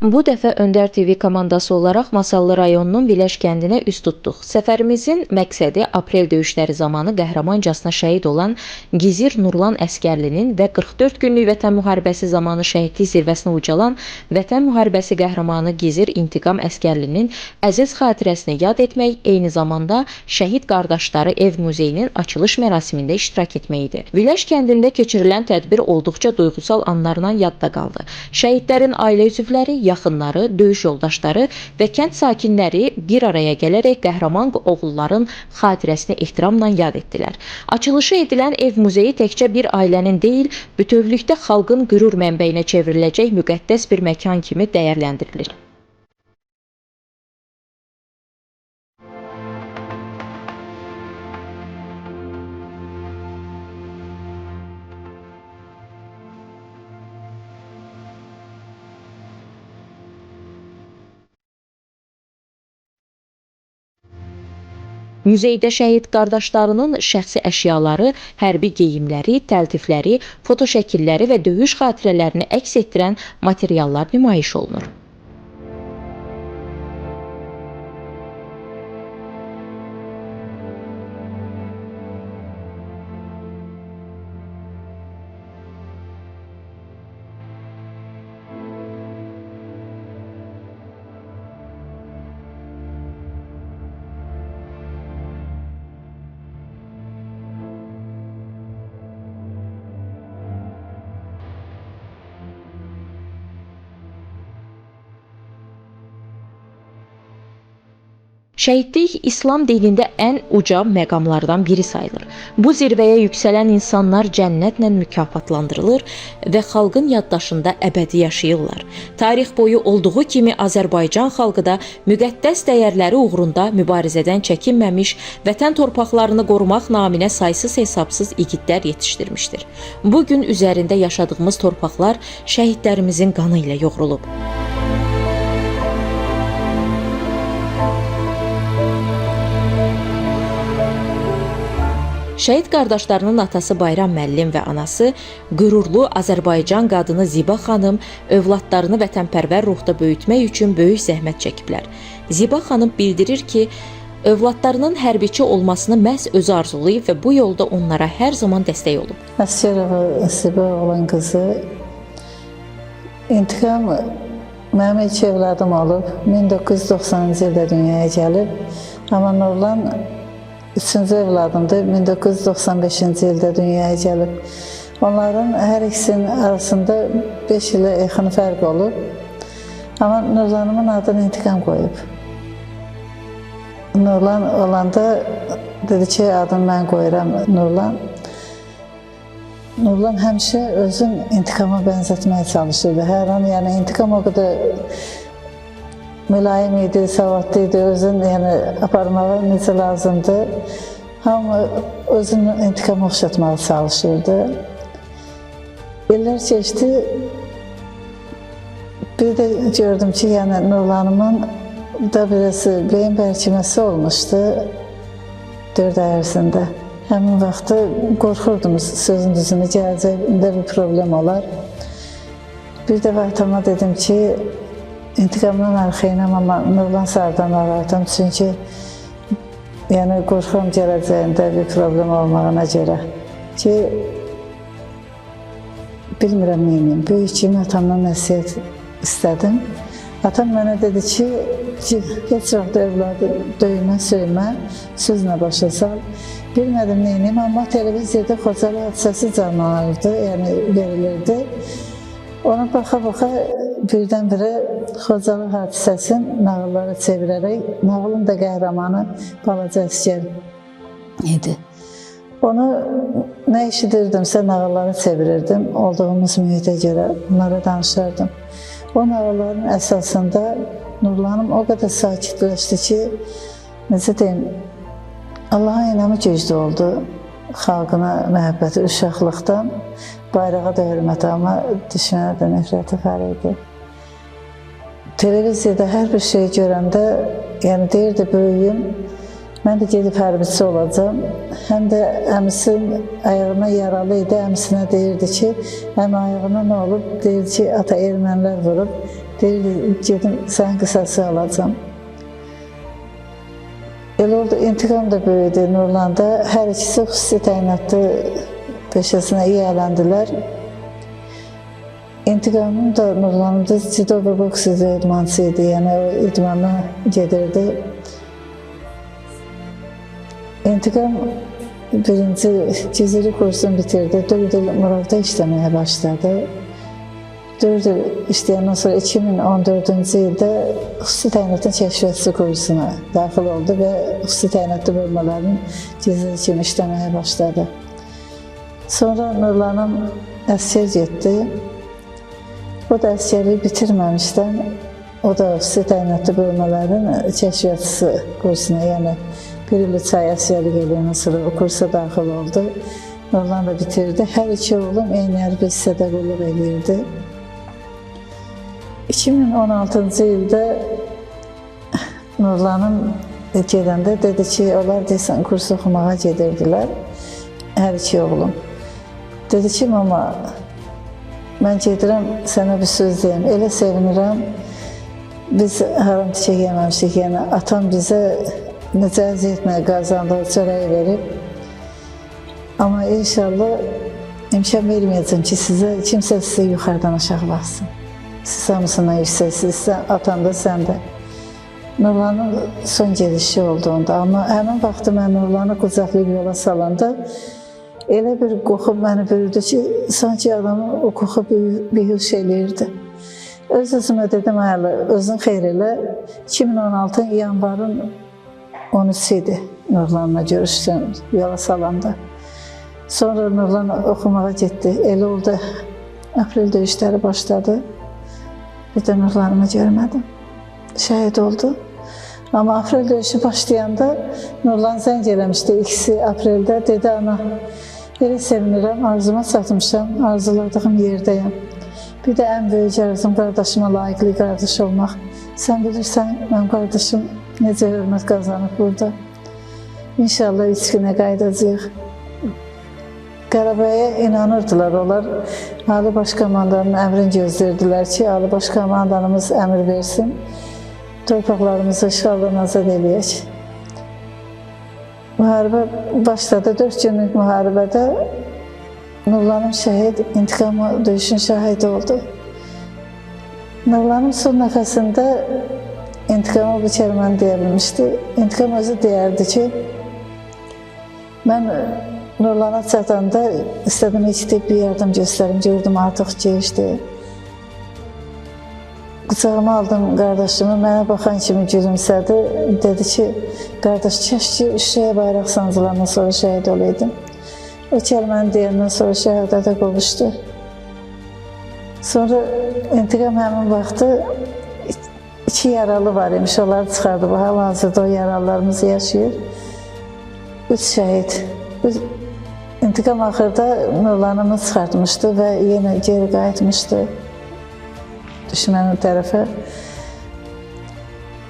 Bu dəfə Öndər TV komandası olaraq Masallı rayonunun Viləş kəndinə üz tutduq. Səfərimizin məqsədi aprel döyüşləri zamanı qəhrəmancasına şəhid olan Gizir Nurlan əsgərlinin və 44 günlük Vətən müharibəsi zamanı şəhidlik zirvəsinə ucalan Vətən müharibəsi qəhrəmanı Gizir İntiqam əsgərlinin əziz xatirəsini yad etmək, eyni zamanda şəhid qardaşları ev muzeyinin açılış mərasimində iştirak etmək idi. Viləş kəndində keçirilən tədbir olduqca duyğusal anlarla yadda qaldı. Şəhidlərin ailə üzvləri, yaxınları, döyüş yoldaşları və kənd sakinləri bir araya gələrək qəhrəman oğulların xatirəsini ehtiramla yad etdilər. Açılışı edilən ev muzeyi təkcə bir ailənin deyil, bütövlükdə xalqın qürur mənbəyinə çevriləcək müqəddəs bir məkan kimi dəyərləndirilir. Muzeydə şəhid qardaşlarının şəxsi əşyaları, hərbi geyimləri, təltifləri, fotoşəkilləri və döyüş xatirələrini əks etdirən materiallar nümayiş olunur. Şəhidlik İslam dinində ən uca məqamlardan biri sayılır. Bu zirvəyə yüksələn insanlar cənnətlə mükafatlandırılır və xalqın yaddaşında əbədi yaşayırlar. Tarix boyu olduğu kimi Azərbaycan xalqı da müqəddəs dəyərləri uğrunda mübarizədən çəkinməmiş, vətən torpaqlarını qorumaq naminə saysız-hesabsız igidlər yetişdirmişdir. Bugün üzərində yaşadığımız torpaqlar şəhidlərimizin qanı ilə yoğrulub. Şəhid qardaşlarının atası Bayram müəllim və anası qürurlu Azərbaycan qadını Ziba xanım övladlarını vətənpərvər ruhda böyütmək üçün böyük zəhmət çəkiblər. Ziba xanım bildirir ki, övladlarının hərbiçi olmasını məhz özü arzulayıb və bu yolda onlara hər zaman dəstək olub. Əsgərova Ziba olan qızı İntiqam mənim ilk övladım olub. 1990-cı ildə dünyaya gəlib. Amma Nurlan üçüncü övladımdır. 1995-ci ildə dünyaya gəlib. Onların hər ikisinin arasında 5 ilə yaxın fərq olub. Amma Nurlanımın adını İntiqam qoyub. Nurlan olanda dedi ki, adını mən qoyuram Nurlan. Nurlan həmişə özün intiqama bənzətməyə çalışırdı. Hər an, yəni intiqam o qədər mülayim idi, savadlı idi, özün aparmağı necə lazımdır. Hamı özün intiqama oxşatmağa çalışırdı. İllər keçdi, bir də gördüm ki, Nurlanımın da biraz beyin bərkiməsi olmuşdu 4 ay ərzində. Həmin vaxtı qorxurdum sözün düzünü, gələcəyində bir problem olar. Bir də atama dedim ki, İntiqamdan arxayınam, amma Nurlan sardan ağardım. Çünki qorxuram gələcəyində bir problem olmağına görə. Ki, bilmirəm neyim. Böyük kimi atamdan nəsiyyət istədim. Atam mənə dedi ki, heç vaxt övladı döymə, söymə, sözlə başa sal. Bilmədim neyim, amma televiziyada Xocalı hadisəsi canlanırdı, verilirdi. Ona baxa-baxa birdən-birə Xocalı hadisəsinin nağılları çevirərək, nağılın da qəhrəmanı balaca əsgər idi. Onu nə eşidirdimsə nağılları çevirirdim, olduğumuz mühitə görə bunları danışırdım. O nağılların əsasında Nurlanım o qədər sakitləşdi ki, necə deyim, Allaha inamı güclü oldu, xalqına məhəbbəti uşaqlıqdan, bayrağa da hörməti, amma düşmənə də nifrəti var idi. Televiziyada hər bir şey görəndə, deyirdi böyüyüm, mən də gedib hərbiçi olacam. Həm də əmisinin ayağına yaralı idi, əmisinə deyirdi ki, həm ayağına nə olub, deyirdi ki, ata ermənilər vurub. Deyirdi, gedim sənin qısası alacağım. Elə oldu, intiqam da böyüdü Nurlanda. Hər ikisi xüsusi təyinatlı peşəsinə yiyələndilər. İntiqamım da Nurlanım da judo və boks üzrə idmançı idi, yəni o idmana gedirdi. İntiqam birinci ciziri kursunu bitirdi, 4 il Muravda işləməyə başladı. 4 il işləyəndən sonra 2014-cü ildə xüsusi təyinatlı kəşfiyyatçı kursuna daxil oldu və xüsusi təyinatlı bölmələrin ciziri kimi işləməyə başladı. Sonra Nurlanım əskər getdi. O da əskərliyi bitirməmişdən, o da xüsusi təyinatlı bölmələrin kəşfiyyatçısı kursuna, yəni 1 il 3 ay əskərlik eləyəndən sonra o kursa daxil oldu. Nurlan da bitirdi. Hər iki oğlum eyni hərbi hissədə qulluq eləyirdi. 2016-cı ildə Nurlanım gedəndə dedi ki, onlar deyəsən kurs oxumağa gedirdilər, hər iki oğlum. Dedi ki, mama, mən gedirəm, sənə bir söz deyəm, elə sevinirəm, biz haram çiçək yeməmişik, yəni atam bizə necə əziyyətlə qazandığı çörəyi verib. Amma inşallah imkan verməyəcəm ki, kimsə sizə yuxarıdan aşağı baxsın. Siz hamısından yüksəksiniz, atan da, sən də. Nurlanın son gedişi oldu onda, amma həmin vaxtı mən Nurlanı qucaqlayıb yola salanda elə bir qoxu məni bürüdü ki, sanki adamı o qoxu bihuş eləyirdi. Öz-özümə dedim, özün xeyr elə, 2016 yanvarın 13 idi Nurlanla görüşdüm yola salanda. Sonra Nurlan oxumağa getdi, elə oldu, aprel döyüşləri başladı. Bir də Nurlanımı görmədim, şəhid oldu. Amma aprel döyüşü başlayanda Nurlan zəng eləmişdi, 2 apreldə, dedi ana, elə sevinirəm, arzuma çatmışam, arzuladığım yerdəyəm. Bir də ən böyük arzum qardaşıma layiqli qardaş olmaq. Sən bilirsən, mənim qardaşım necə hörmət qazanıb burada. İnşallah 3 günə qayıdacaq. Qarabəyə inanırdılar onlar. Ali Baş Komandanın əmrini gözləyirdilər ki, Ali Baş Komandanımız əmr versin, torpaqlarımızı işğaldan azad eləyək. Müharibə başladı, 4 günlük müharibədə Nurlanım şəhid, intiqamı döyüşün şahidi oldu. Nurlanım son nəfəsində intiqamı bu kəlməni deyə bilmişdi. İntiqam özü deyərdi ki, mən Nurlana çatanda istədim ilk tibbi yardım göstərim, gördüm artıq gecdi. Qucağıma aldım qardaşımı, mənə baxan kimi gülümsədi. Dedi ki, qardaş, kəşki Şuşaya bayraq sancılandan sonra şəhid olaydım. O kəlməni deyəndən sonra şəhadətə qovuşdu. Sonra intiqam həmin vaxtı 2 yaralı var imiş, onları çıxardı. Hal-hazırda o yaralılarımız yaşayır. 3 şəhid. İntiqam axırda Nurlanımı çıxartmışdı və yenə geri qayıtmışdı düşmənin tərəfə.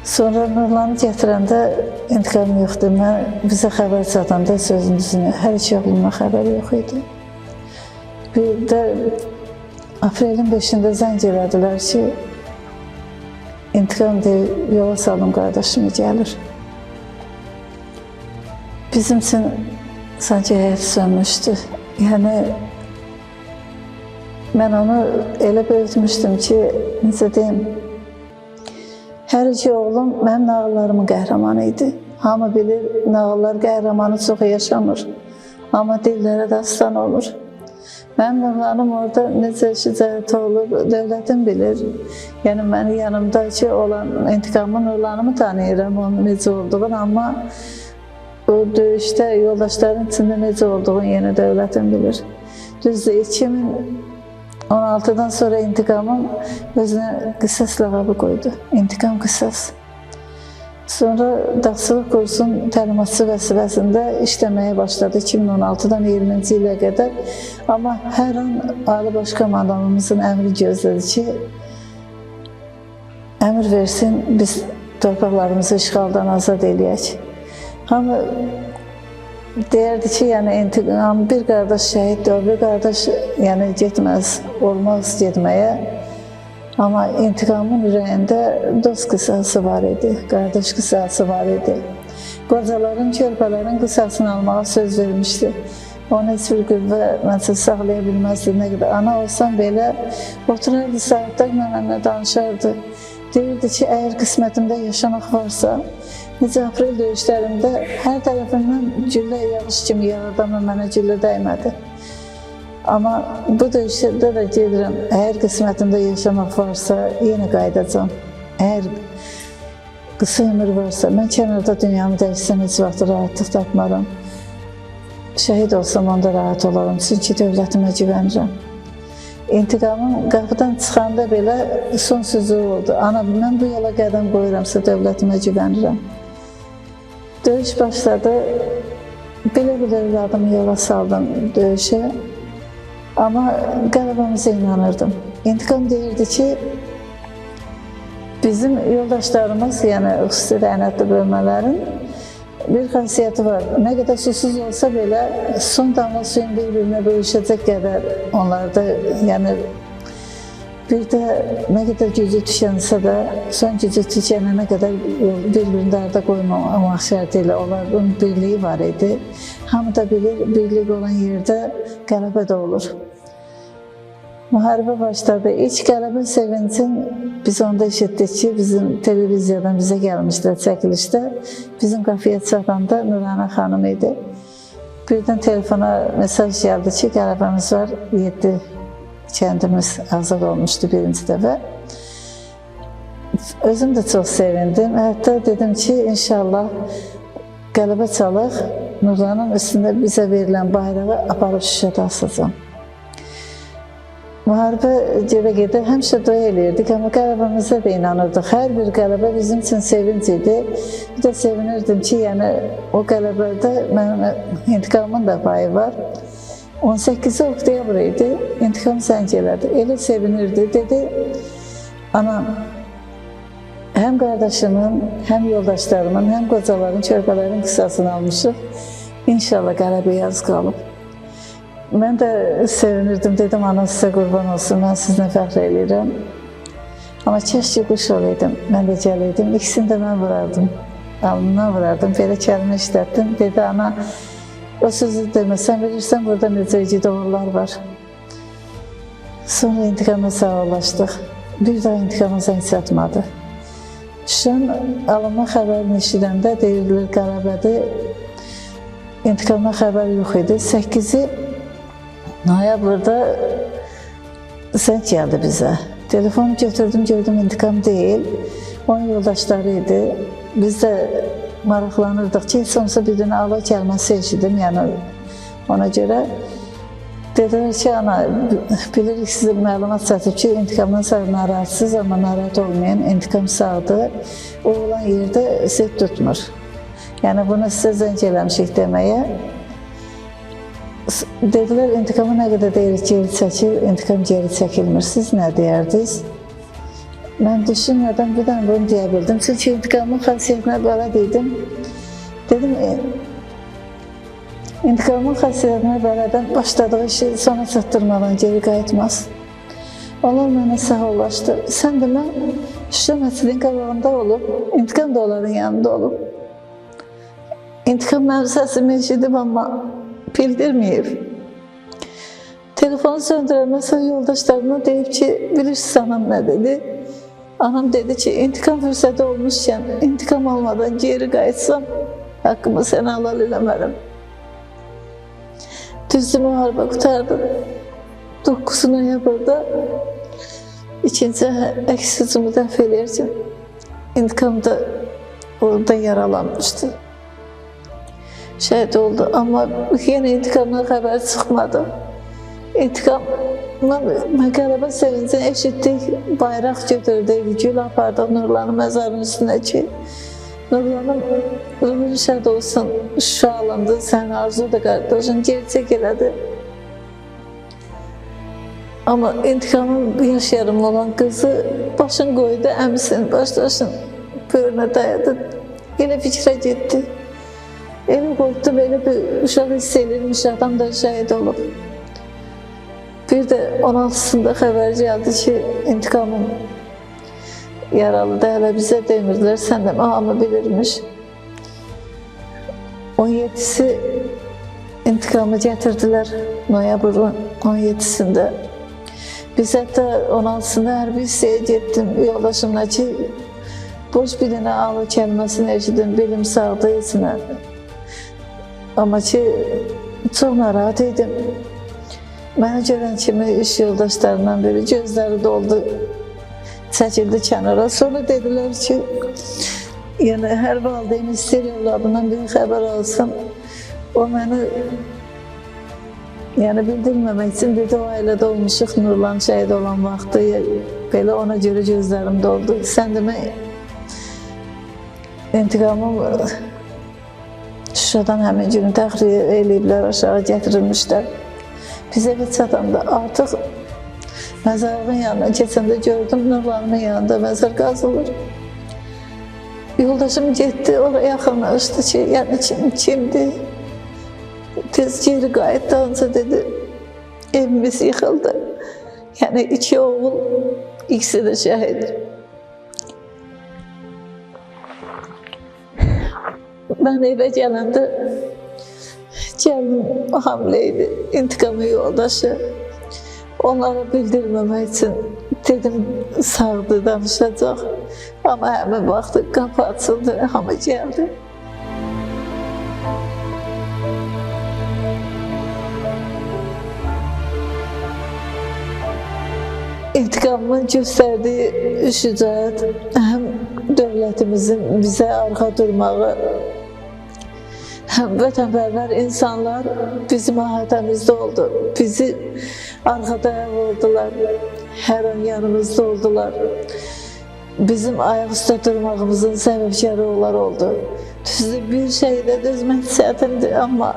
Sonra Nurlanı gətirəndə intiqam yoxdur. Bizə xəbər çatanda sözümüzün hər iki oğluma xəbər yox idi. Bir də aprelin 5-də zəng elədilər ki, intiqam deyil, yola saldım qardaşımı gəlir. Bizim üçün sanki həyat sönmüşdü. Yəni, mən onu elə böyütmüşdüm ki, necə deyim, hər iki oğlum mənim nağıllarımın qəhrəmanı idi. Hamı bilir, nağıllar qəhrəmanı çox yaşamır, amma dillərə dastan olur. Mənim Nurlanım orada necə şücaət olub, dövlətim bilir. Yəni, mənim yanımdakı olan intiqamı Nurlanımı tanıyıram, onun necə olduğunu, amma o döyüşdə yoldaşların içində necə olduğunu yenə dövlətim bilir. Düzdür, 2016-dan sonra intiqamım özünə qisas ləqabı qoydu. İntiqam qisas. Sonra dağçılıq kursunun təlimatçı vəzifəsində işləməyə başladı 2016-dan 20-ci ilə qədər. Amma hər an Ali Baş Komandanımızın əmri gözlədi ki, əmr versin, biz torpaqlarımızı işğaldan azad eləyək. Hamı deyərdi ki, yəni intiqam, bir qardaş şəhiddir, bir qardaş yəni getməz, olmaz getməyə. Amma intiqamın ürəyində dost qisası var idi, qardaş qisası var idi. Qocaların, körpələrin qisasını almağa söz vermişdi. Onu heç bir qüvvə məsəl saxlaya bilməzdi. Nə qədər ana olsam belə oturardı saatlar mənimlə danışardı. Deyirdi ki, əgər qismətimdə yaşamaq varsa, necə aprel döyüşlərində hər tərəfindən güllə yağış kimi yağırdı, amma mənə güllə dəymədi. Amma bu döyüşlərdə də gedirəm, əgər qismətimdə yaşamaq varsa, yenə qayıdacam. Əgər qısa ömür varsa, mən kənarda dünyamı dəyişsəm heç vaxt rahatlıq tapmaram. Şəhid olsam onda rahat olaram, çünki dövlətimə güvənirəm. İntiqamın qapıdan çıxanda belə son sözü oldu. Ana, mən bu yola qədəm qoyuramsa dövlətimə güvənirəm. Döyüş başladı. Belə-belə evladımı yola saldım döyüşə. Amma qələbəmizə inanırdım. İntiqam deyirdi ki, bizim yoldaşlarımız, yəni xüsusi rəynətli bölmələrin bir xasiyyəti var. Nə qədər susuz olsa belə son damla suyun bir-birinə bölüşəcək qədər onlarda, yəni bir də nə qədər gücü düşənsə də son gücü tükənənə qədər bir-birini arada qoymamaq şərti ilə onların birliyi var idi. Hamı da bilir, birlik olan yerdə qələbə də olur. Müharibə başladı. İlk qələbə sevincin biz onda eşitdik ki, bizim televiziyadan bizə gəlmişlər çəkilişdə. Bizim qapıya çatanda Nurana xanım idi. Birdən telefona mesaj gəldi ki, qələbəmiz var, 7 kəndimiz azad olmuşdu birinci dəfə. Özüm də çox sevindim. Hətta dedim ki, inşallah qələbə çalıq, Nurlanın üstündə bizə verilən bayrağı aparıb Şuşada asacam. Müharibə gedə-gedə həmişə dua eləyirdik, amma qələbəmizə də inanırdıq. Hər bir qələbə bizim üçün sevinc idi. Bir də sevinirdim ki, yəni o qələbədə mənim intiqamın da payı var. 18 oktyabr idi, intiqam zəng elədi. Elə sevinirdi, dedi, anam, həm qardaşımın, həm yoldaşlarımın, həm qocaların, körpələrin qisasını almışıq. İnşallah qələbəyə az qalıb. Mən də sevinirdim, dedim, ana sizə qurban olsun, mən sizinlə fəxr eləyirəm. Amma kəşki quş olaydım, mən də gələydim, ikisini də mən vurardım, alnından vurardım, belə kəlmə işlətdim. Dedi, ana, o sözü demə, sən bilirsən, burada necə igid oğullar var. Sonra intiqama sağollaşdıq, bir daha intiqama zəng çatmadı. Şuşanın alınma xəbərini eşidəndə deyirdilər, qələbədir, intiqamdan xəbər yox idi. 8-i noyabrda zəng gəldi bizə. Telefonu götürdüm, gördüm intiqam deyil. Onun yoldaşları idi. Biz də maraqlanırdıq ki, heç olmasa bir dünə alo kəlməsi eşidim, yəni ona görə. Dedilər ki, ana, bilirik sizə məlumat çatıb ki, intiqamdan sağ narahatsız, amma narahat olmayan, intiqam sağdır. O olan yerdə zed tutmur. Yəni bunu sizə zəng eləmişik deməyə. Dedilər, intiqamı nə qədər deyirik, geri çəkil, intiqam geri çəkilmir. Siz nə deyərdiniz? Mən düşünmədən bir dənə bunu deyə bildim. Çünki intiqamın xasiyyətinə bələd idim. Dedim, intiqamın xasiyyətinə bələdən başladığı işi sona çatdırmadan geri qayıtmaz. Onlar mənə sağollaşdı. Sən də mən Şuşa məscidin qabağında olub, intiqam da onların yanında olub. İntiqam mənim səsimi eşidib, amma bildirməyib. Telefonu söndürəndən sonra yoldaşlarına deyib ki, bilirsiniz anam nə dedi? Anam dedi ki, intiqam fürsəti olmuşkən, intiqam almadan geri qayıtsam, haqqımı sənə halal eləmərəm. Düzdür, müharibə qutardı. 9 noyabrda ikinci əks hücumu dəf eləyərkən, intiqam da orada yaralanmışdı. Şəhid oldu, amma yenə intiqamdan xəbər çıxmadı. İntiqamdan qələbə sevincini eşitdik, bayraq götürdük, gül apardıq Nurlanın məzarının üstünə ki, Nurlanın ömrü şəhid olsun, Şuşa alındı, sən arzu da qardaşın gerçək elədi. Amma intiqamın yaş yarım olan qızı başını qoydu, əmisinin başdaşın böyrünə dayadı, elə fikrə getdi. Elə qorxdu, belə bir uşaq hiss edilmiş adam da şəhid olub. Bir də 16-sında xəbər gəldi ki, intikamım yaralıdır, hələ bizə demirdilər, sən də hamı bilirmiş. 17-si intikamı gətirdilər, noyabrın 17-sində. Biz hətta 16-sında hərbi hissəyə getdim, yoldaşımla ki, boş bir dənə alı kəlməsini eşidim, bilim sağdı içinə. Amma ki, çox narahat idim. Mənə görən kimi iş yoldaşlarından biri gözləri doldu, çəkildi kənara. Sonra dedilər ki, yəni hər valideyn istəyir evladından bir xəbər alsın. O məni yəni bildirməmək üçün dedi, o ailədə olmuşuq, Nurlan şəhid olan vaxtı, belə ona görə gözlərim doldu. Sən demək, intikamım Şuşadan həmin günü təxliyə eləyiblər, aşağı gətirilmişlər. Biz evə çatanda artıq məzarlığın yanına keçəndə gördüm, Nurlanın yanında məzar qazılır. Yoldaşım getdi, oraya yaxınlaşdı ki, yəni kimdir? Tez geri qayıtdı, ancaq dedi, evimiz yıxıldı. Yəni 2 oğul, ikisi də şəhid. Mən evə gələndə gəlim hamileydi, intikamı yoldaşı. Onlara bildirməmək üçün dedim, sağdı, danışacaq. Amma həmin vaxtı qapı açıldı, hamı gəldi. İntikamın göstərdiyi şücaət həm dövlətimizin bizə arxa durmağı, həm vətənpərvər insanlar bizim ahətimizdə oldu. Bizi arxada vurdular, hər an yanımızda oldular. Bizim ayaq üstə durmağımızın səbəbkarı onlar oldu. Düzdür, bir şəhidə dözmək çətindir, amma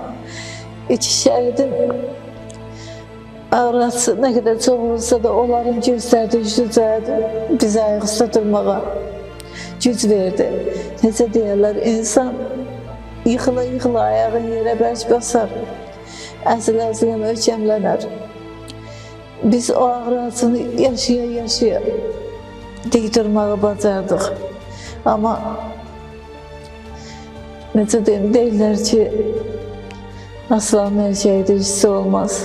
2 şəhidin arası nə qədər çox olsa da onların göstərdiyi şücaət bizə ayaq üstə durmağa güc verdi. Necə deyərlər, insan yıxıla-yıxıla ayağın yerə bərk basar, əzilə-əzilə möhkəmlənər. Biz o ağrı acını yaşaya-yaşaya dik durmağı bacardıq. Amma necə deyim, deyirlər ki, aslan erkəkdir, hissi olmaz.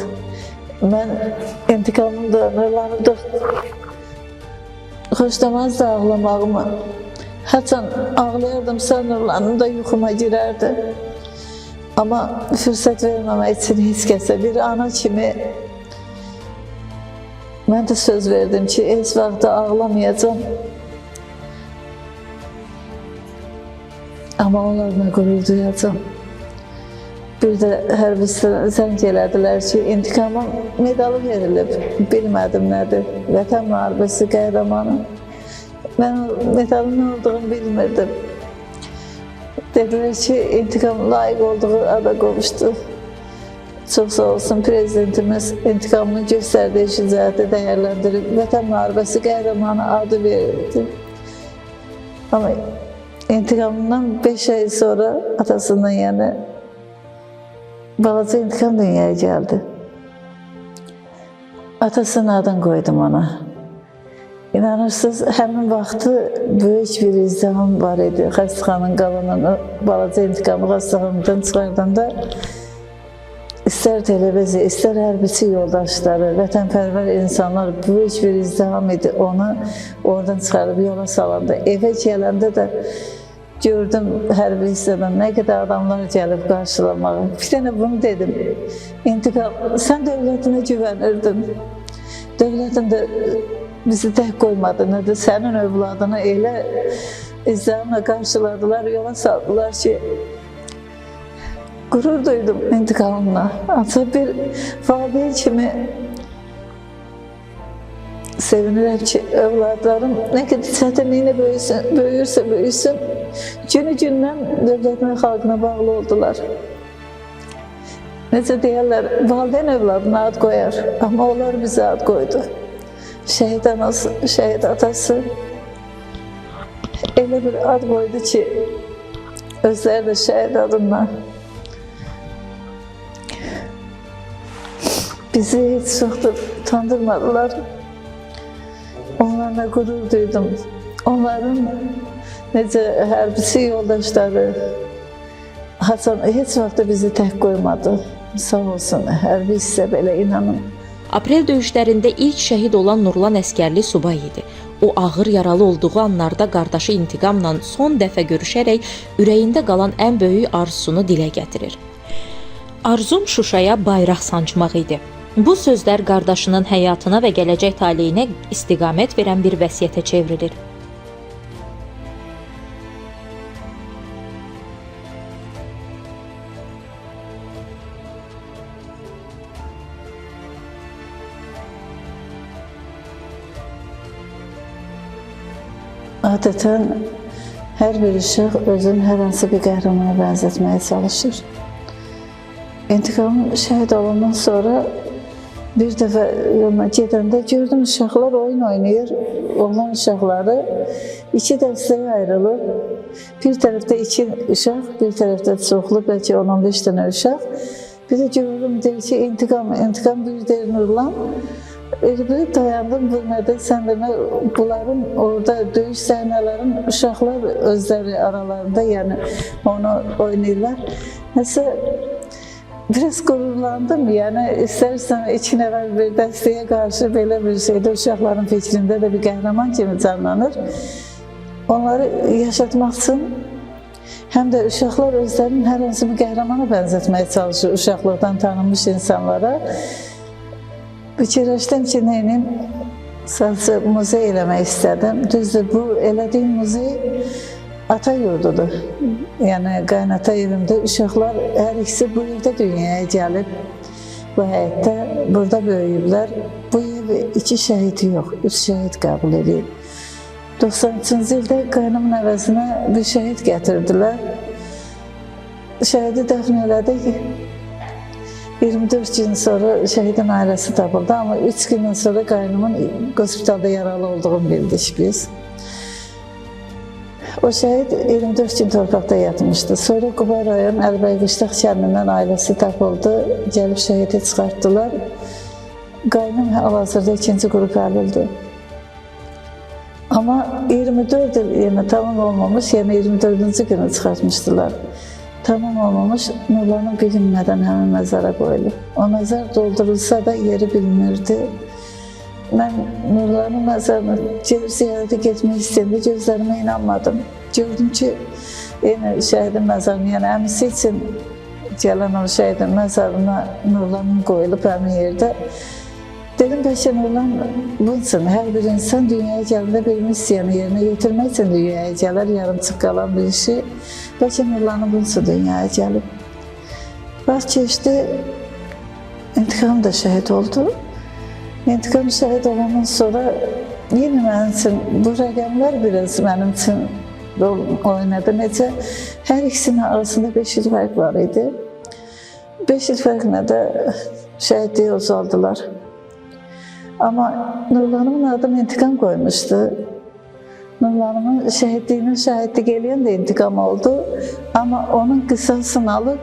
Mən intikamını da, Nurlanı da xoşlamazdı ağlamağımı. Həçən ağlayardımsa Nurlanım da yuxuma girərdi. Amma fürsət verməmək üçün heç kəsə bir ana kimi mən də söz verdim ki, heç vaxt ağlamayacam. Amma onlarla qürur duyacam. Bir də hərbi zəng elədilər ki, intikamın medalı verilib. Bilmədim nədir, Vətən müharibəsi qəhrəmanı. Mən o medalın nə olduğunu bilmirdim. Dedilər ki, intikam layiq olduğu ada qovuşdu. Çox sağ olsun, prezidentimiz intikamını göstərdiyi şücaəti dəyərləndirib Vətən müharibəsi qəhrəmanı adı verildi. Amma intikamından 5 ay sonra atasından yəni balaca intikam dünyaya gəldi. Atasının adını qoydum ona. İnanırsınız, həmin vaxtı böyük bir izdiham var idi. Xəstəxananın qalanını, balaca intikamı xəstəxanadan çıxardanda istər televiziya, istər hərbiçi yoldaşları, vətənpərvər insanlar böyük bir izdiham idi. Onu oradan çıxarıb yola salanda, evə gələndə də gördüm hərbi hissədən nə qədər adamlar gəlib qarşılamağa. Bir dənə bunu dedim, intiqam, sən dövlətinə güvənirdin. Dövlətin də bizi tək qoymadı, nədir? Sənin övladını elə izləmlə qarşıladılar, yola saldılar ki, qürur duydum intiqamımla. Ancaq bir valideyn kimi sevinirəm ki, övladlarım nə qədər çətinliyinə böyürsə böyüsün, günü-gündən dövlətinə, xalqına bağlı oldular. Necə deyərlər, valideyn övladına ad qoyar, amma onlar bizə ad qoydu. Şəhid anası, şəhid atası elə bir ad qoydu ki, özləri də şəhid adından. bizi heç vaxt utandırmadılar. Onlarla qürur duydum. Onların necə hərbisi yoldaşları Hasan heç vaxt bizi tək qoymadı. Sağ olsun, hərbi hissə belə inanın. Aprel döyüşlərində ilk şəhid olan Nurlan Əsgərli subay idi. O ağır yaralı olduğu anlarda qardaşı intiqamla son dəfə görüşərək ürəyində qalan ən böyük arzusunu dilə gətirir. Arzum Şuşaya bayraq sancmaq idi. Bu sözlər qardaşının həyatına və gələcək taleyinə istiqamət verən bir vəsiyyətə çevrilir. Adətən hər bir uşaq özünü hər hansı bir qəhrəmana bənzətməyə çalışır. İntiqamın şəhid olandan sonra bir dəfə yola gedəndə gördüm uşaqlar oyun oynayır. Oğlan uşaqları iki dəstəyə ayrılır. Bir tərəfdə iki uşaq, bir tərəfdə çoxlu, bəlkə 10-15 dənə uşaq. Bir də görürüm, deyir ki, intiqam bir deyir Nurlan. Elə dayandım, bilmədi, sən demə, bunların orada döyüş səhnələrin uşaqlar özləri aralarında, yəni onu oynayırlar. Nəsə, biraz qürurlandım, yəni istərsən iki nəfər bir dəstəyə qarşı belə bir şeydə uşaqların fikrində də bir qəhrəman kimi canlanır. Onları yaşatmaq üçün həm də uşaqlar özlərinin hər hansı bir qəhrəmana bənzətməyə çalışır, uşaqlıqdan tanınmış insanlara. Fikirləşdim ki, neyim, sadəcə muzey eləmək istədim. Düzdür, bu elədiyim muzey ata yurdudur. Yəni, qaynata evimdə uşaqlar hər ikisi bu evdə dünyaya gəlib, bu həyətdə, burada böyüyüblər. Bu ev iki şəhidi yox, 3 şəhid qəbul edib. 93-cü ildə qaynımın əvəzinə bir şəhid gətirdilər. Şəhidi dəfn elədik. 24 gün sonra şəhidin ailəsi tapıldı, amma 3 gündən sonra qaynımın hospitalda yaralı olduğunu bildik biz. O şəhid 24 gün torpaqda yatmışdı. Sonra Quba rayon Əlbəy-Qışlaq kəndindən ailəsi tapıldı, gəlib şəhidi çıxartdılar. Qaynım hal-hazırda 2-ci qrup əlildir. Amma 24 il yəni, tamam olmamış, yəni 24-cü günü çıxartmışdılar. Tamam olmamış, Nurlanın bilinmədən həmin məzara qoyulub. O məzar doldurulsa da yeri bilinirdi. Mən Nurlanın məzarını ziyarətə getmək istəyəndə gözlərimə inanmadım. Gördüm ki, yenə şəhidin məzarını, yəni əmisi üçün gələn o şəhidin məzarına Nurlanın qoyulub həmin yerdə. Dedim, bəlkə Nurlan bunun üçün hər bir insan dünyaya gələndə bir missiyanı yerinə yetirmək üçün dünyaya gələr, yarımçıq qalan bir işi. Bəlkə Nurlanın bunun üçün dünyaya gəlib. Vaxt keçdi, İntiqam da şəhid oldu. İntiqam şəhid olandan sonra yenə mənim üçün bu rəqəmlər biraz mənim üçün rol oynadı. Necə? Hər ikisinin arasında 5 il fərq var idi. 5 il fərqlə də şəhidliyə uzaldılar. Amma Nurlanımın adını İntiqam qoymuşdu. Nurlanımın şəhidliyinə şəhidlik eləyən də İntiqam oldu. Amma onun qisasını alıb,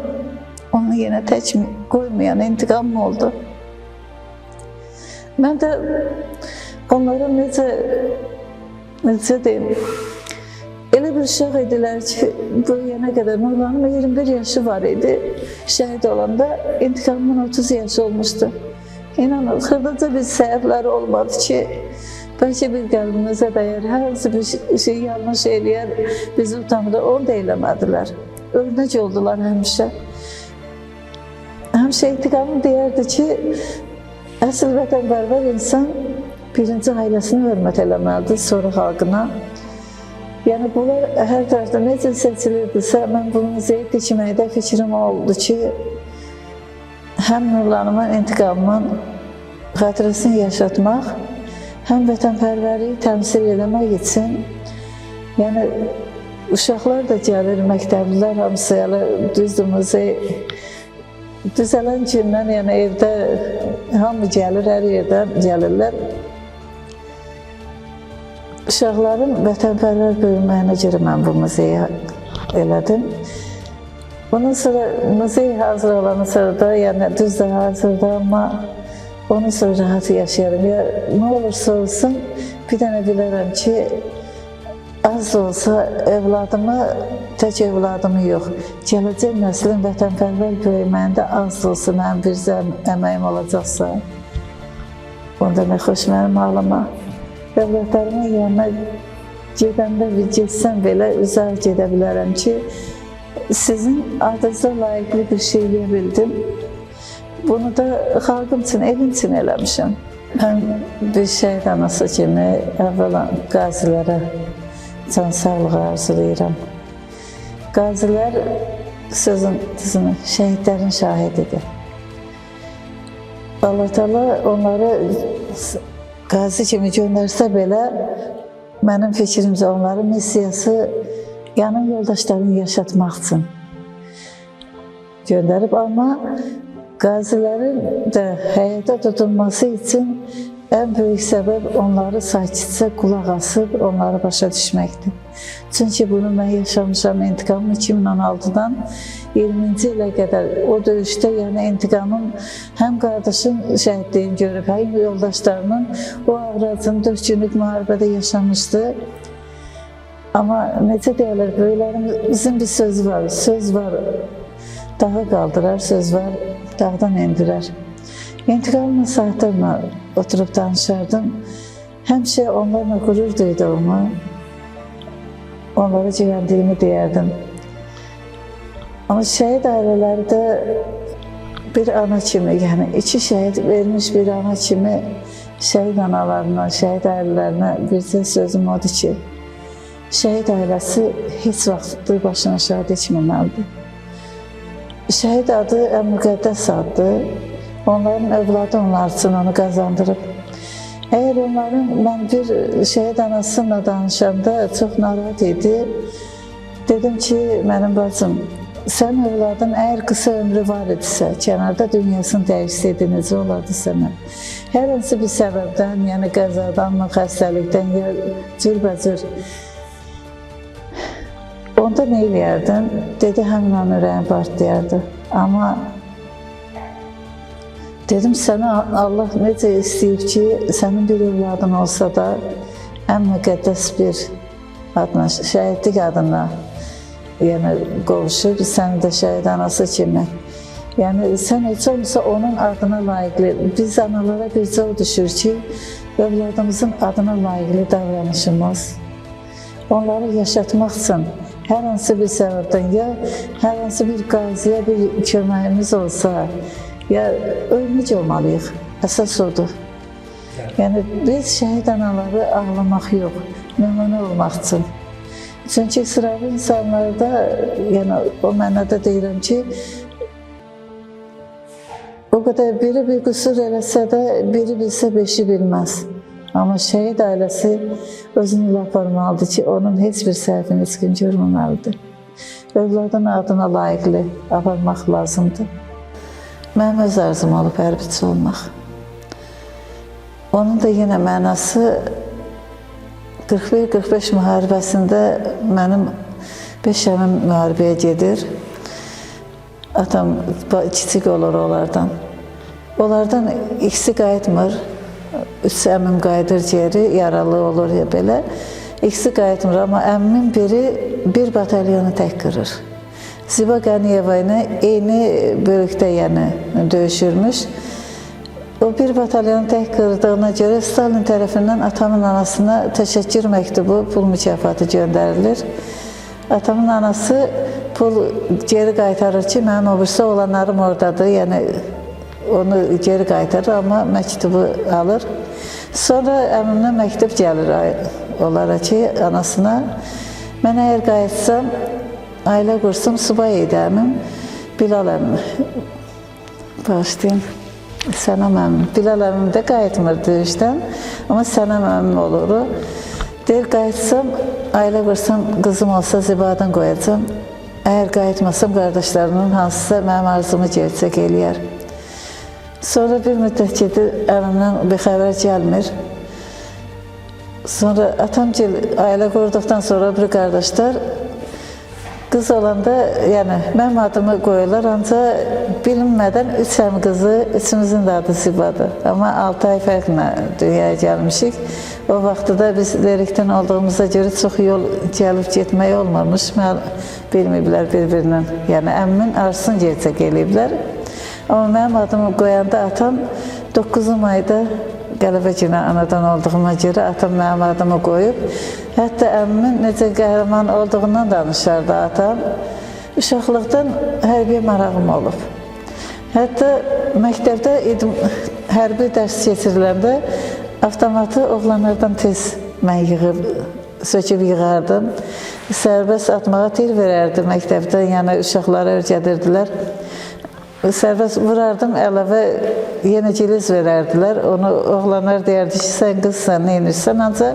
onu yenə tək qoymayan İntiqam oldu. Mən də onlara necə deyim, elə bir uşaq idilər ki, bu yana qədər Nurlanımın 21 yaşı var idi. Şəhid olanda İntiqamın 30 yaşı olmuşdu. İnanın, xırdaca bir səhvləri olmadı ki, bəlkə bir qəlbimizə dəyər, hər hansı bir şey yanlış eləyər, bizi utanır, onu da eləmədilər. Örnək oldular həmişə. Həmişə İntiqamın deyərdi ki, əsl vətənpərvər insan birinci ailəsini hörmət eləməlidir, sonra xalqına. Yəni, bunlar hər tərəfdə necə seçilirdisə, mən bunu zeyt dikməkdə fikrim oldu ki, həm Nurlanımın, İntiqamın xatirəsini yaşatmaq, həm vətənpərvərliyi təmsil eləmək üçün, yəni, uşaqlar da gəlir, məktəblilər hamısı, düzdür, muzey düzələn gündən, yəni evdə hamı gəlir, hər yerdən gəlirlər. Uşaqların vətənpərvər böyüməyinə görə mən bu muzeyi elədim. Bundan sonra muzey hazır olanı sonra da, yəni düzdür hazırda, amma Ondan sonra rahat yaşayarım. Ya ne olursa olsun bir dənə bilərəm ki, az da olsa evladımı, tək evladımı yox, gələcək nəslin vətənpərvər böyüməyində az da olsa mənim bir əməyim olacaqsa, onda nə xoş mənim ağlıma. Evlatlarımın yanına gedəndə bir getsəm belə uzaq gedə bilərəm ki, sizin adınıza layiqli bir şey eləyə bildim. Bunu da xalqım üçün, evim üçün eləmişəm. Mən bir şəhid anası kimi əvvəla qazilərə can sağlığı arzulayıram. Qazilər sözün düzünü, şəhidlərin şahididir. Allah Teala onları qazi kimi göndərsə belə, mənim fikrimcə onların missiyası yanın yoldaşlarını yaşatmaq üçün göndərib, amma qazilərin də həyata tutulması üçün ən böyük səbəb onları sakitcə qulaq asıb, onları başa düşməkdir. Çünki bunu mən yaşamışam, intiqamım 2016-dan 20-ci ilə qədər o döyüşdə, yəni intiqamım həm qardaşım şəhidliyini görüb, həm yoldaşlarının o ağracını 4 günlük müharibədə yaşamışdı. Amma necə deyirlər, böyüklərimizin bir sözü var, söz var, dağı qaldırar, söz var, dağdan endirər. İntiqamla saatlarla oturub danışardım. Həmişə onlarla qürur duyduğumu, onlara güvəndiyimi deyərdim. Amma şəhid ailələri də bir ana kimi, yəni 2 şəhid vermiş bir ana kimi şəhid analarına, şəhid ailələrinə bircə sözüm odur ki, şəhid ailəsi heç vaxt başına aşağı dikməməlidir. Şəhid adı ən müqəddəs addır. Onların övladı onlar üçün onu qazandırıb. Əgər onların, mən bir şəhid anasıyla danışanda çox narahat idi. Dedim ki, mənim bacım, sən övladın əgər qısa ömrü var idisə, kənarda dünyasını dəyişsəydi, necə olardı sənə? Hər hansı bir səbəbdən, yəni qəzadan, xəstəlikdən, ya cürbəcür. Onda nə eləyərdin? Dedi, həmin an ürəyim partlayardı. Amma dedim, sənə Allah necə istəyib ki, sənin bir evladın olsa da ən müqəddəs bir adına, şəhidlik adına qovuşur, sən də şəhid anası kimi. Yəni, sən heç olmasa onun adına layiqli, biz analara bircə o düşür ki, evladımızın adına layiqli davranışımız, onları yaşatmaq üçün hər hansı bir səbəbdən, ya hər hansı bir qaziyə bir köməyimiz olsa, ya ölmüc olmalıyıq, əsas odur. Yəni, biz şəhid anaları ağlamaq yox, nümunə olmaq üçün. Çünki sıravi insanlarda, yəni o mənada deyirəm ki, o qədər biri bir qüsur eləsə də, biri bilsə 5-i bilməz. Amma şəhid ailəsi özünü ilə aparmalıdır ki, onun heç bir səhvini heç kim görməməlidir. Övladın adına layiqli aparmaq lazımdır. Mənim öz arzum olub hərbiçi olmaq. Onun da yenə mənası 41-45 müharibəsində mənim 5 əmim müharibəyə gedir. Atam kiçik olur onlardan. Onlardan ikisi qayıtmır. 3 əmim qayıdır geri, yaralı olur ya belə. İkisi qayıtmır, amma əmimin biri bir batalyonu tək qırır. Ziba Qəniyeva ilə eyni bölükdə döyüşürmüş. O bir batalyonu tək qırdığına görə Stalin tərəfindən atamın anasına təşəkkür məktubu, pul mükafatı göndərilir. Atamın anası pul geri qaytarır ki, mənim o birisi olanlarım oradadır, yəni onu geri qaytarır, amma məktubu alır. Sonra əmimdən məktub gəlir onlara ki, anasına, mən əgər qayıtsam, ailə qursam, subay idi əmim, Bilal əmim, bağışlayın, Sənəm əmim. Bilal əmim də qayıtmır döyüşdən, amma Sənəm əmim olur. Deyir, qayıtsam, ailə qursam, qızım olsa zibadan qoyacam, əgər qayıtmasam, qardaşlarımın hansısa mənim arzumu gerçək eləyər. Sonra bir müddət gedir, əmimdən bir xəbər gəlmir. Sonra atam ailə qurduqdan sonra bir qardaşlar qız olanda, yəni mənim adımı qoyurlar, ancaq bilinmədən 3 əmi qızı, üçümüzün də adı Zibadır. Amma 6 ay fərqlə dünyaya gəlmişik. O vaxtda da biz lerikdən olduğumuza görə çox yol gəlib getmək olmamış. Bilməyiblər bir-birinin, yəni əmmin arzusunu gerçək eləyiblər. Amma mənim adımı qoyanda atam 9 ayda qələbə günə anadan olduğuma görə atam mənim adımı qoyub. Hətta əmmin necə qəhrəman olduğundan danışardı atam. Uşaqlıqdan hərbiyə marağım olub. Hətta məktəbdə hərbi dərs keçiriləndə avtomatı oğlanlardan tez mən söküb yığardım. Sərbəst atmağa tir verərdi məktəbdə, yəni uşaqlara öyrədirdilər. Sərbəst vurardım, əlavə yenə giliz verərdilər. Onu oğlanlar deyərdi ki, sən qızsan, neynirsən? Ancaq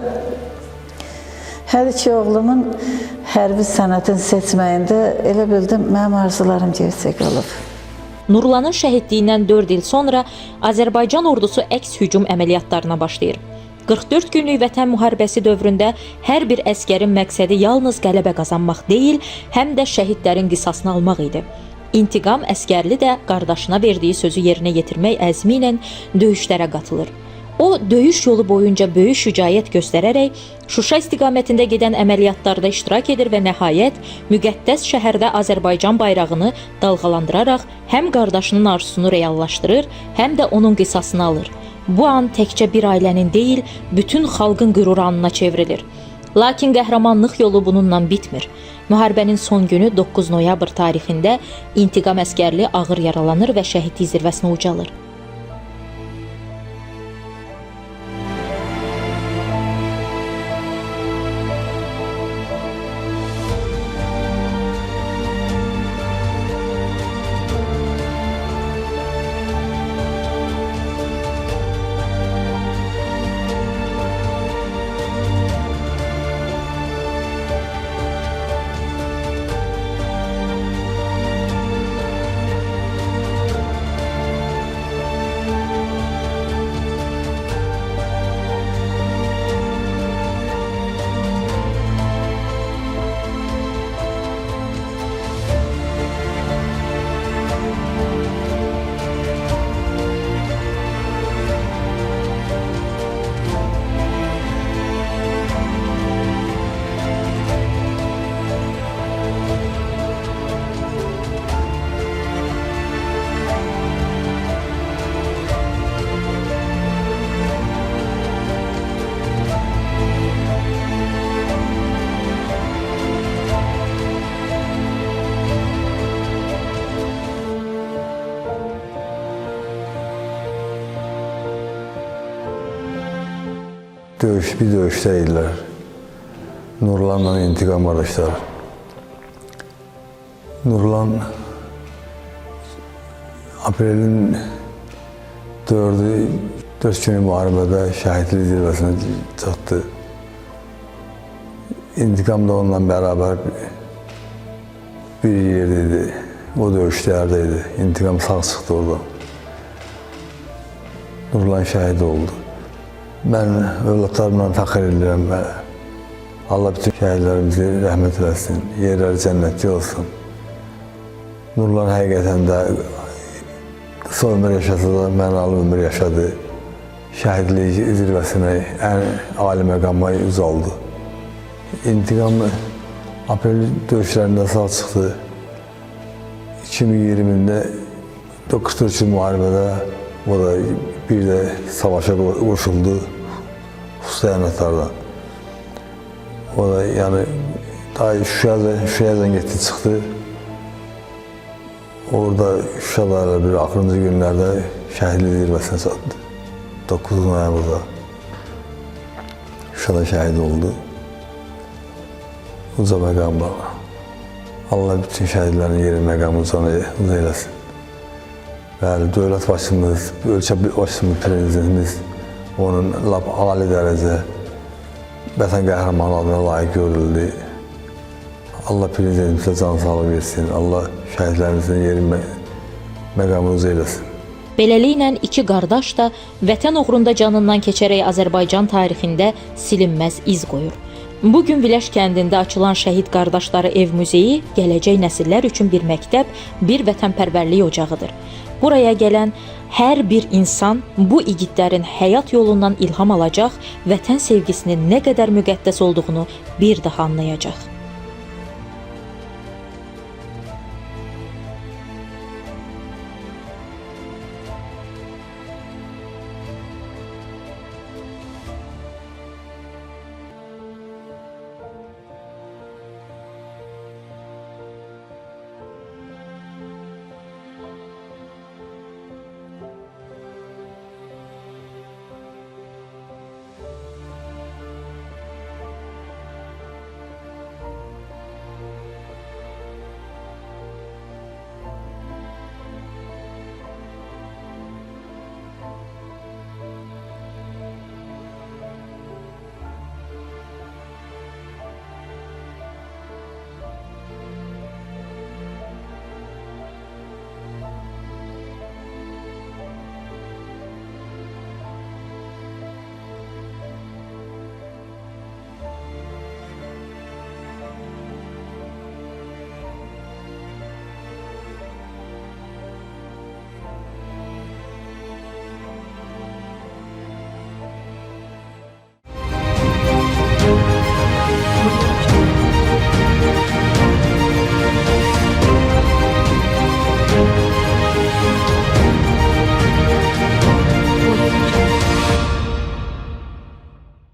hər iki oğlumun hərbi sənətin seçməyində elə bildim, mənim arzularım gerçək olub. Nurlanın şəhidliyindən 4 il sonra Azərbaycan ordusu əks hücum əməliyyatlarına başlayır. 44 günlük vətən müharibəsi dövründə hər bir əsgərin məqsədi yalnız qələbə qazanmaq deyil, həm də şəhidlərin qisasını almaq idi. İntiqam əskərli də qardaşına verdiyi sözü yerinə yetirmək əzmi ilə döyüşlərə qatılır. O, döyüş yolu boyunca böyük şücaət göstərərək Şuşa istiqamətində gedən əməliyyatlarda iştirak edir və nəhayət müqəddəs şəhərdə Azərbaycan bayrağını dalğalandıraraq həm qardaşının arzusunu reallaşdırır, həm də onun qisasını alır. Bu an təkcə bir ailənin deyil, bütün xalqın qürur anına çevrilir. Lakin qəhrəmanlıq yolu bununla bitmir. Müharibənin son günü 9 noyabr tarixində İntiqam əskərli ağır yaralanır və şəhidlik zirvəsinə ucalır. Bir döyüşdəyirlər. Nurlanla İntiqam qardaşlar. Nurlan aprelin 4-ü 4 günü müharibədə şəhidlik zirvəsinə çatdı. İntiqam da onunla bərabər bir yerdəydi. O döyüşlərdəydi. İntiqam sağ çıxdı oradan. Nurlan şəhid oldu. Mən övladlarımla fəxr edirəm və Allah bütün şəhidlərimizi rəhmət eləsin, yerləri cənnətli olsun. Nurlan həqiqətən də qısa ömür yaşasa da mənalı ömür yaşadı. Şəhidlik zirvəsinə ən ali məqama uzaldı. İntiqam aprel döyüşlərində sağ çıxdı. 2020-də 9 müharibədə o da bir də savaşa qoşuldu xüsusi əməliyyatlardan. O da yəni daha Şuşadan getdi çıxdı. Orada Şuşada bir axırıncı günlərdə şəhidlik zirvəsinə çatdı. 9 noyabrda Şuşada şəhid oldu. Uca məqamda. Allah bütün şəhidlərin yeri məqamı uca eləsin. Bəli, dövlət başımız, ölkə başımız, prezidentimiz onun lap ali dərəcə vətən qəhrəmanı adına layiq görüldü. Allah prezidentimizə can sağlığı versin, Allah şəhidlərimizin yeri məqamı uca eləsin. Beləliklə iki qardaş da vətən uğrunda canından keçərək Azərbaycan tarixində silinməz iz qoyur. Bu gün Viləş kəndində açılan Şəhid Qardaşları Ev Muzeyi gələcək nəsillər üçün bir məktəb, bir vətənpərvərlik ocağıdır. Buraya gələn hər bir insan bu igidlərin həyat yolundan ilham alacaq, vətən sevgisinin nə qədər müqəddəs olduğunu bir daha anlayacaq.